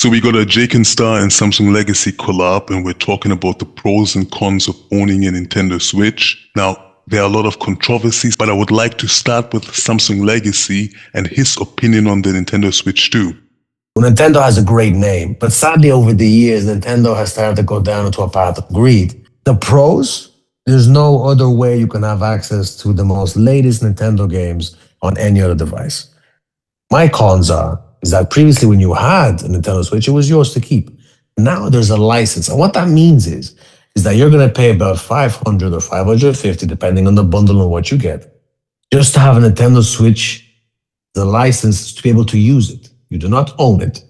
So we got a Jake and Star and Samsung Legacy collab, and we're talking about the pros and cons of owning a Nintendo Switch. Now, there are a lot of controversies, but I would like to start with Samsung Legacy and his opinion on the Nintendo Switch 2. Well, Nintendo has a great name, but sadly, over the years, Nintendo has started to go down into a path of greed. The pros, there's no other way you can have access to the most latest Nintendo games on any other device. My cons is that previously when you had a Nintendo Switch, it was yours to keep. Now there's a license. And what that means is that you're going to pay about 500 or 550, depending on the bundle and what you get, just to have a Nintendo Switch, the license to be able to use it. You do not own it.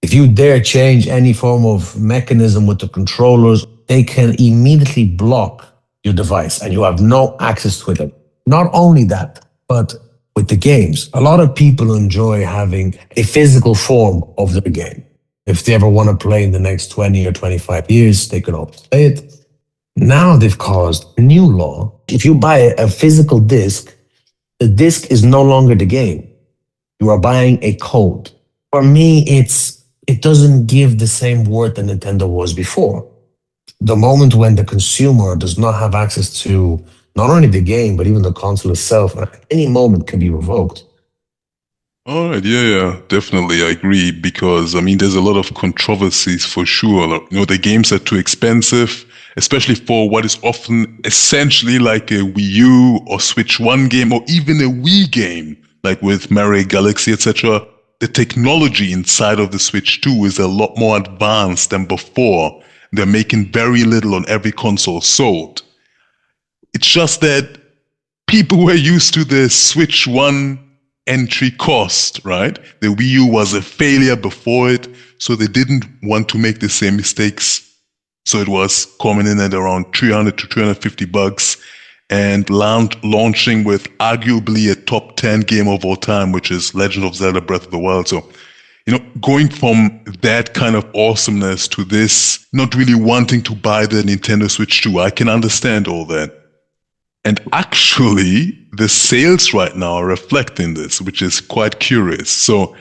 If you dare change any form of mechanism with the controllers, they can immediately block your device and you have no access to it. Not only that, but with the games, a lot of people enjoy having a physical form of their game. If they ever want to play in the next 20 or 25 years, they can always play it. Now they've caused a new law. If you buy a physical disc, the disc is no longer the game. You are buying a code. For me, it doesn't give the same worth that Nintendo was before. The moment when the consumer does not have access to not only the game, but even the console itself, at any moment can be revoked. All right, yeah, definitely, I agree, because, there's a lot of controversies for sure. The games are too expensive, especially for what is often essentially like a Wii U or Switch 1 game, or even a Wii game, like with Mario Galaxy, etc. The technology inside of the Switch 2 is a lot more advanced than before. They're making very little on every console sold. It's just that people were used to the Switch 1 entry cost, right? The Wii U was a failure before it, so they didn't want to make the same mistakes. So it was coming in at around 300 to 350 bucks and launching with arguably a top 10 game of all time, which is Legend of Zelda Breath of the Wild. So, going from that kind of awesomeness to this, not really wanting to buy the Nintendo Switch 2, I can understand all that. And actually, the sales right now are reflecting this, which is quite curious. So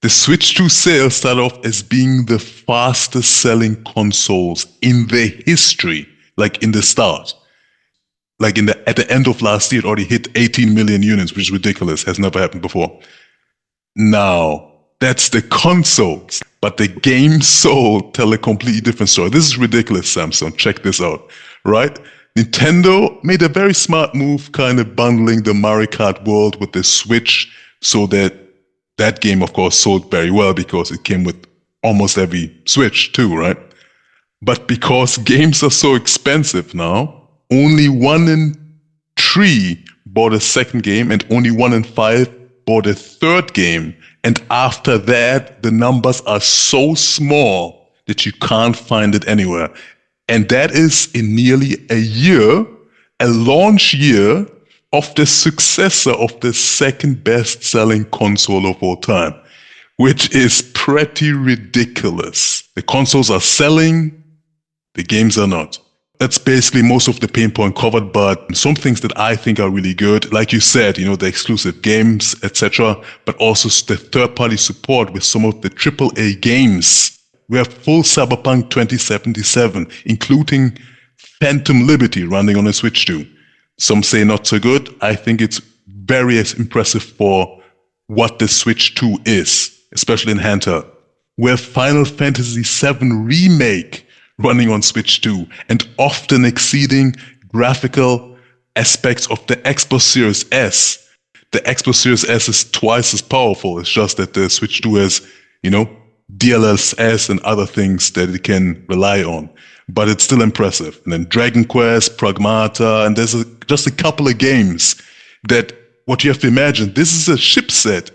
the Switch 2 sales start off as being the fastest selling consoles in the history, like in the start. Like at the end of last year, it already hit 18 million units, which is ridiculous, has never happened before. Now, that's the consoles, but the games sold tell a completely different story. This is ridiculous, Samsung. Check this out, right? Nintendo made a very smart move, kind of bundling the Mario Kart world with the Switch, so that game, of course, sold very well because it came with almost every Switch too, right? But because games are so expensive now, only 1 in 3 bought a second game and only 1 in 5 bought a third game. And after that, the numbers are so small that you can't find it anywhere. And that is in nearly a year, a launch year of the successor of the second best-selling console of all time, which is pretty ridiculous. The consoles are selling, the games are not. That's basically most of the pain point covered, but some things that I think are really good, like you said, the exclusive games, etc., but also the third-party support with some of the AAA games. We have full Cyberpunk 2077, including Phantom Liberty running on a Switch 2. Some say not so good. I think it's very impressive for what the Switch 2 is, especially in handheld. We have Final Fantasy VII Remake running on Switch 2 and often exceeding graphical aspects of the Xbox Series S. The Xbox Series S is twice as powerful. It's just that the Switch 2 has, DLSS and other things that it can rely on. But it's still impressive. And then Dragon Quest, Pragmata, and there's just a couple of games that what you have to imagine, this is a chipset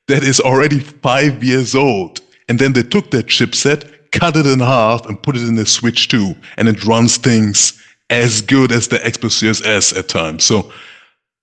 that is already 5 years old. And then they took that chipset, cut it in half, and put it in the Switch 2. And it runs things as good as the Xbox Series S at times. So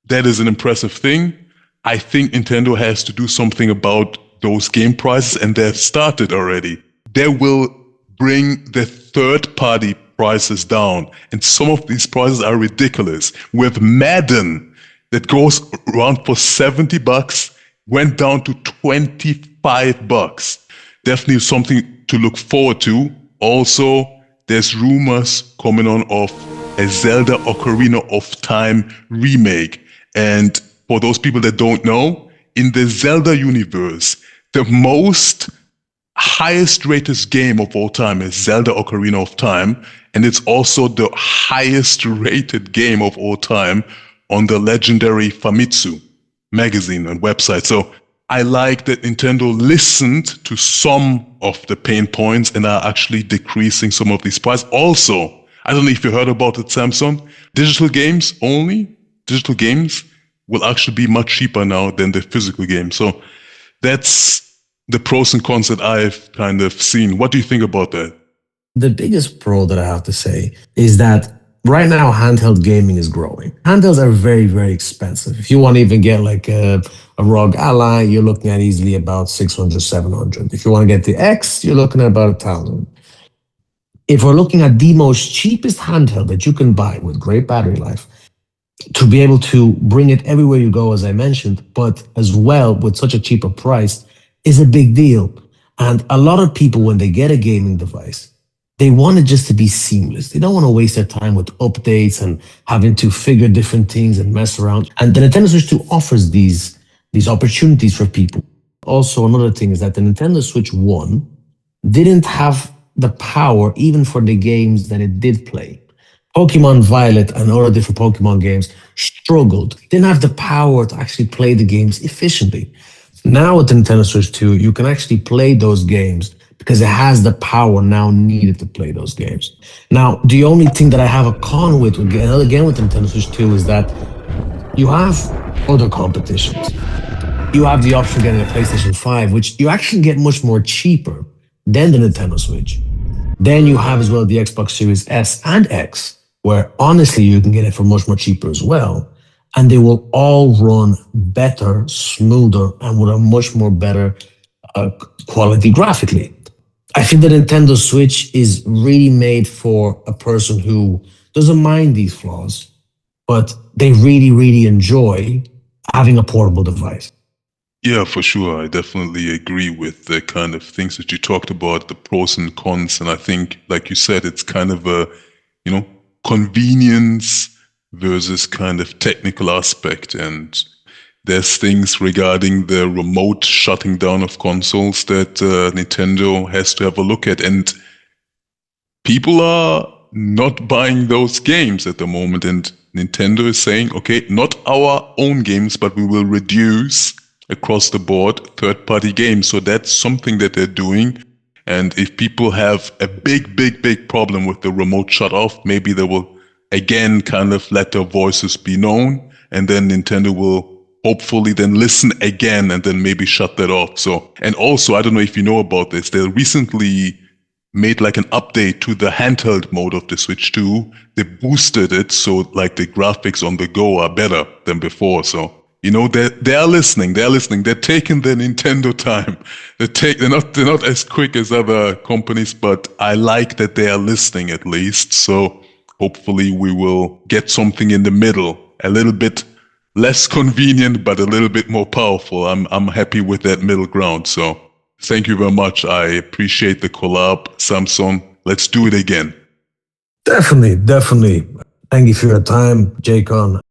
that is an impressive thing. I think Nintendo has to do something about those game prices, and they've started already. They will bring the third-party prices down, and some of these prices are ridiculous. With Madden, that goes around for 70 bucks, went down to 25 bucks. Definitely something to look forward to. Also, there's rumors coming on of a Zelda Ocarina of Time remake. And for those people that don't know, in the Zelda universe, the most highest rated game of all time is Zelda Ocarina of Time, and it's also the highest rated game of all time on the legendary Famitsu magazine and website. So I like that Nintendo listened to some of the pain points and are actually decreasing some of these prices. Also, I don't know if you heard about it, Samsung. Digital games only, digital games will actually be much cheaper now than the physical game. So that's the pros and cons that I've kind of seen. What do you think about that? The biggest pro that I have to say is that right now handheld gaming is growing. Handhelds are very, very expensive. If you want to even get like a ROG Ally, you're looking at easily about 600, 700. If you want to get the X, you're looking at about 1,000. If we're looking at the most cheapest handheld that you can buy with great battery life, to be able to bring it everywhere you go, as I mentioned, but as well with such a cheaper price is a big deal. And a lot of people, when they get a gaming device, they want it just to be seamless. They don't want to waste their time with updates and having to figure different things and mess around. And the Nintendo Switch 2 offers these opportunities for people. Also, another thing is that the Nintendo Switch 1 didn't have the power even for the games that it did play. Pokemon Violet and other different Pokemon games struggled, didn't have the power to actually play the games efficiently. Now with the Nintendo Switch 2, you can actually play those games because it has the power now needed to play those games. Now, the only thing that I have a con with, again with the Nintendo Switch 2, is that you have other competitions. You have the option of getting a PlayStation 5, which you actually get much more cheaper than the Nintendo Switch. Then you have as well the Xbox Series S and X, where honestly you can get it for much more cheaper as well. And they will all run better, smoother, and with a much more better uh, quality graphically. I think the Nintendo Switch is really made for a person who doesn't mind these flaws, but they really, really enjoy having a portable device. Yeah, for sure. I definitely agree with the kind of things that you talked about, the pros and cons. And I think, like you said, it's kind of a, you know, convenience versus kind of technical aspect. And there's things regarding the remote shutting down of consoles that Nintendo has to have a look at. And people are not buying those games at the moment. And Nintendo is saying, okay, not our own games, but we will reduce across the board third-party games. So that's something that they're doing. And if people have a big problem with the remote shut off, maybe they will again kind of let their voices be known. And then Nintendo will hopefully then listen again and then maybe shut that off. So, and also, I don't know if you know about this, they recently made like an update to the handheld mode of the Switch 2. They boosted it so like the graphics on the go are better than before. So you know they are listening. They are listening. They're taking the Nintendo time. They're not as quick as other companies, but I like that they are listening at least. So hopefully we will get something in the middle, a little bit less convenient but a little bit more powerful. I'm happy with that middle ground. So thank you very much. I appreciate the collab, Samsung. Let's do it again. Definitely, definitely. Thank you for your time, Jacon.